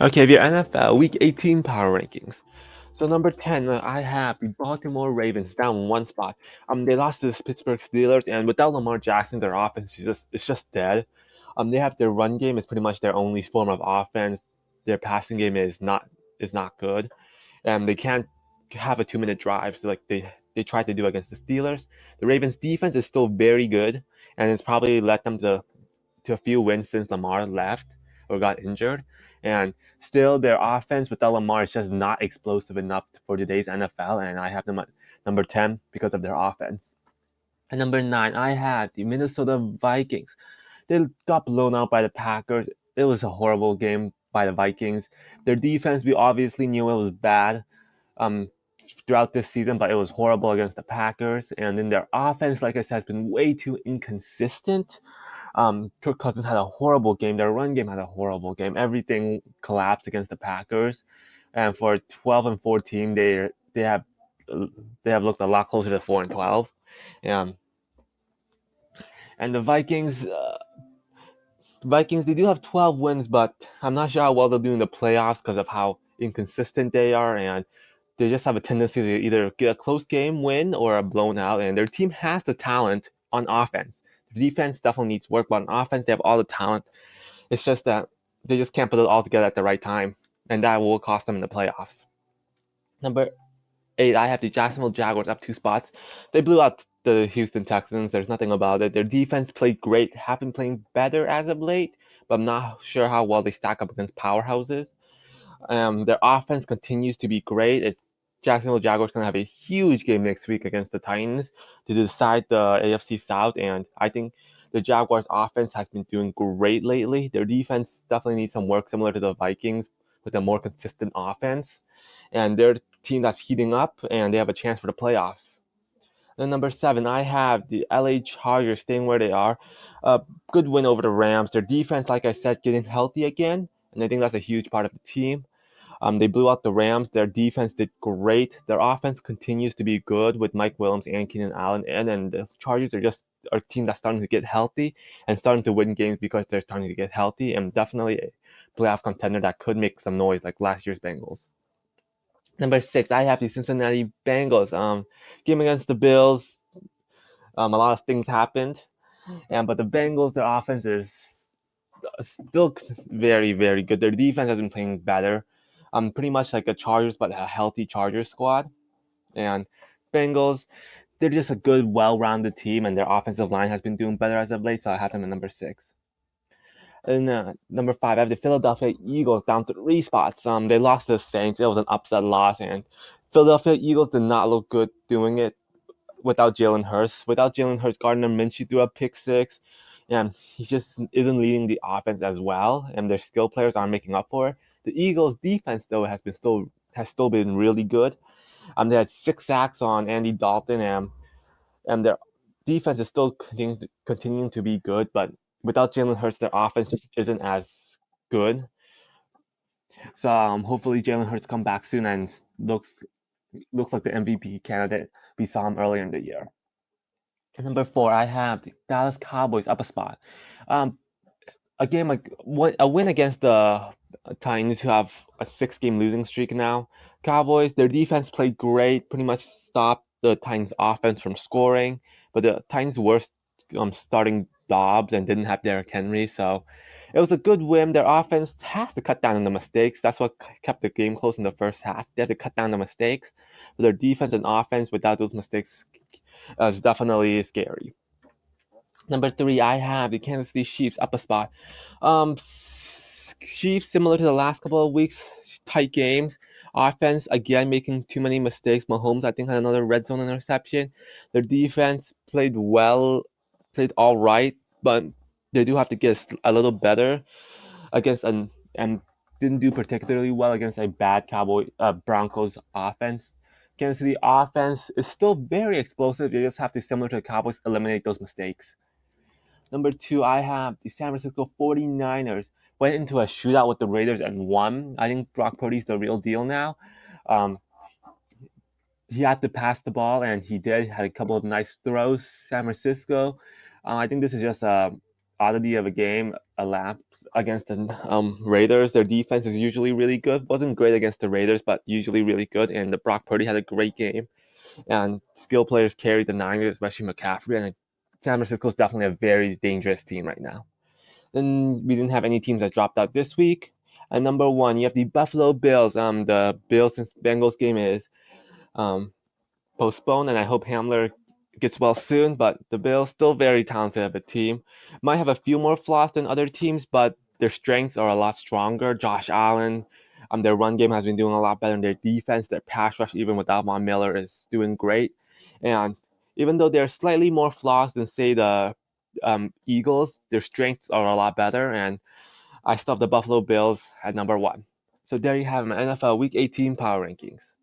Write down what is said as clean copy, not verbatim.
Okay, the NFL Week 18 power rankings. So number 10, I have the Baltimore Ravens down one spot. They lost to the Pittsburgh Steelers, and without Lamar Jackson, their offense is just it's just dead. They have their run game is pretty much their only form of offense. Their passing game is not good, and they can't have a 2 minute drive. So like they tried to do against the Steelers. The Ravens defense is still very good, and it's probably led them to a few wins since Lamar left or got injured. And still, their offense without Lamar is just not explosive enough for today's NFL. And I have them at number 10 because of their offense. And number 9, I had the Minnesota Vikings. They got blown out by the Packers. It was a horrible game by the Vikings. Their defense, we obviously knew it was bad um, throughout this season, but it was horrible against the Packers. And then their offense, like I said, has been way too inconsistent. Kirk Cousins had a horrible game. Their run game had a horrible game. Everything collapsed against the Packers, and for 12-14, they have looked a lot closer to 4-12. Um, and the Vikings they do have 12 wins, but I'm not sure how well they'll do in the playoffs because of how inconsistent they are, and they just have a tendency to either get a close game win or a blown out. And their team has the talent on offense. The defense definitely needs work, but on offense they have all the talent. It's just that they just can't put it all together at the right time, and that will cost them in the playoffs. Number 8, I have the Jacksonville Jaguars up 2 spots. They blew out the Houston Texans. There's nothing about it. Their defense played great, have been playing better as of late, but I'm not sure how well they stack up against powerhouses. Their offense continues to be great. It's Jacksonville Jaguars going to have a huge game next week against the Titans to decide the AFC South, and I think the Jaguars' offense has been doing great lately. Their defense definitely needs some work, similar to the Vikings, with a more consistent offense. And they're a team that's heating up, and they have a chance for the playoffs. Then number 7, I have the LA Chargers staying where they are. A good win over the Rams. Their defense, like I said, getting healthy again, and I think that's a huge part of the team. They blew out the Rams. Their defense did great. Their offense continues to be good with Mike Williams and Keenan Allen. And the Chargers are just a team that's starting to get healthy and starting to win games because they're starting to get healthy, and definitely a playoff contender that could make some noise like last year's Bengals. Number 6, I have the Cincinnati Bengals. Game against the Bills. A lot of things happened, but the Bengals, their offense is still very, very good. Their defense has been playing better. Pretty much like a Chargers, but a healthy Chargers squad. And Bengals, they're just a good, well-rounded team, and their offensive line has been doing better as of late. So I have them at number 6. And number 5, I have the Philadelphia Eagles down 3 spots. They lost to the Saints. It was an upset loss, and Philadelphia Eagles did not look good doing it without Jalen Hurts. Without Jalen Hurts, Gardner Minshew threw a pick six, and he just isn't leading the offense as well, and their skill players aren't making up for it. The Eagles' defense, though, has still been really good. They had 6 sacks on Andy Dalton, and their defense is still continuing to be good, but without Jalen Hurts, their offense just isn't as good. So hopefully Jalen Hurts come back soon and looks like the MVP candidate we saw him earlier in the year. And number 4, I have the Dallas Cowboys up a spot. Um, a game like a win against the Titans, who have a 6-game losing streak now. Cowboys, their defense played great, pretty much stopped the Titans' offense from scoring, but the Titans were starting Dobbs and didn't have Derrick Henry, so it was a good win. Their offense has to cut down on the mistakes. That's what kept the game close in the first half. They have to cut down the mistakes. But their defense and offense, without those mistakes, is definitely scary. Number 3, I have the Kansas City Chiefs up a spot. Chiefs, similar to the last couple of weeks, tight games. Offense, again, making too many mistakes. Mahomes, I think, had another red zone interception. Their defense played well, played all right, but they do have to get a little better against and didn't do particularly well against a bad Broncos offense. Kansas City offense is still very explosive. You just have to, similar to the Cowboys, eliminate those mistakes. Number 2, I have the San Francisco 49ers. Went into a shootout with the Raiders and won. I think Brock Purdy's the real deal now. Um, he had to pass the ball, and he did. Had a couple of nice throws. San Francisco. I think this is just oddity of a game elapsed against the Raiders. Their defense is usually really good. Wasn't great against the Raiders, but usually really good. And the Brock Purdy had a great game. And skill players carried the Niners, especially McCaffrey. And San Francisco is definitely a very dangerous team right now. Then we didn't have any teams that dropped out this week. And number one, you have the Buffalo Bills. The Bills and Bengals game is um, postponed, and I hope Hamler gets well soon. But the Bills still very talented of a team. Might have a few more flaws than other teams, but their strengths are a lot stronger. Josh Allen, their run game has been doing a lot better. And their defense, their pass rush, even without Von Miller, is doing great. And even though they're slightly more flaws than say the Eagles, their strengths are a lot better. And I still have the Buffalo Bills at number one. So there you have my NFL Week 18 power rankings.